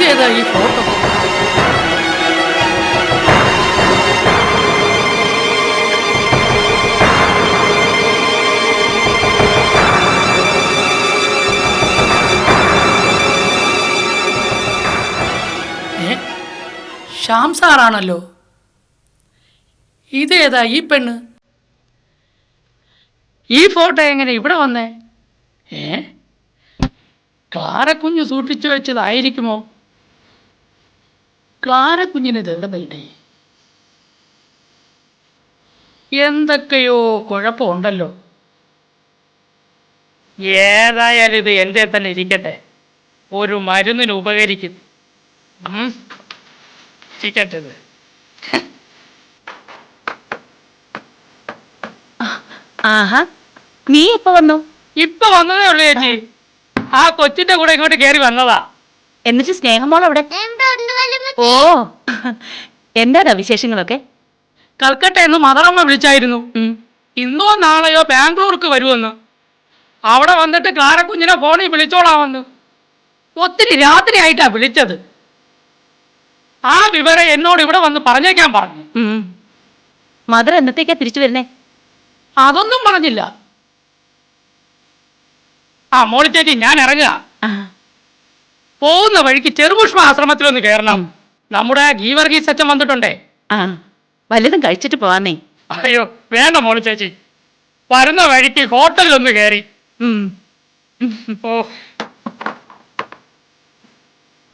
ഇതേതാ ഈ ഫോട്ടോ? ശ്യാം സാറാണല്ലോ. ഇതേതാ ഈ പെണ്ണ്? ഈ ഫോട്ടോ എങ്ങനെ ഇവിടെ വന്നേ? ക്ലാരക്കുഞ്ഞ് സൂക്ഷിച്ചു വെച്ചതായിരിക്കുമോ? ക്ലാരക്കുഞ്ഞിന് ദൃഢതയിട്ടേ എന്തൊക്കെയോ കുഴപ്പമുണ്ടല്ലോ. ഏതായാലും ഇത് എൻ്റെ തന്നെ ഇരിക്കട്ടെ, ഒരു മരുന്നിന് ഉപകരിക്കും. ഇരിക്കട്ടെ. ആഹാ, നീ ഇപ്പൊ വന്നു? ഇപ്പൊ വന്നതേ ഉള്ളൂ ചേച്ചി. ആ കൊച്ചിന്റെ കൂടെ ഇങ്ങോട്ട് കയറി വന്നതാ. എന്നിട്ട് സ്നേഹമോൾ അവിടെ? ഓ, എന്താടാ വിശേഷങ്ങളൊക്കെ? കൽക്കട്ട എന്ന് മദറമ്മ വിളിച്ചായിരുന്നു. ഇന്നോ നാളെയോ ബാംഗ്ലൂർക്ക് വരുമെന്ന്. അവിടെ വന്നിട്ട് ക്ലാരക്കുഞ്ഞിനെ ഫോണിൽ വിളിച്ചോളാമെന്ന്. ഒത്തിരി രാത്രി ആയിട്ടാ വിളിച്ചത്. ആ വിവരം എന്നോട് ഇവിടെ വന്ന് പറഞ്ഞേക്കാൻ പറഞ്ഞു. മദർ എന്നത്തേക്കാ തിരിച്ചു വരുന്നേ? അതൊന്നും പറഞ്ഞില്ല. ആ മോളി ചേച്ചി, ഞാൻ ഇറങ്ങുക. പോകുന്ന വഴിക്ക് ചെറുപുഷ്പ ആശ്രമത്തിലൊന്ന് കയറണം. നമ്മുടെ ഗീവർഗീസ് അച്ഛൻ വന്നിട്ടുണ്ടേ. വല്ലതും കഴിച്ചിട്ട് പോവാന്നേ. അയ്യോ വേണ്ട മോളി ചേച്ചി, വരുന്ന വഴിക്ക് ഹോട്ടലിലൊന്ന് കയറി. ഓ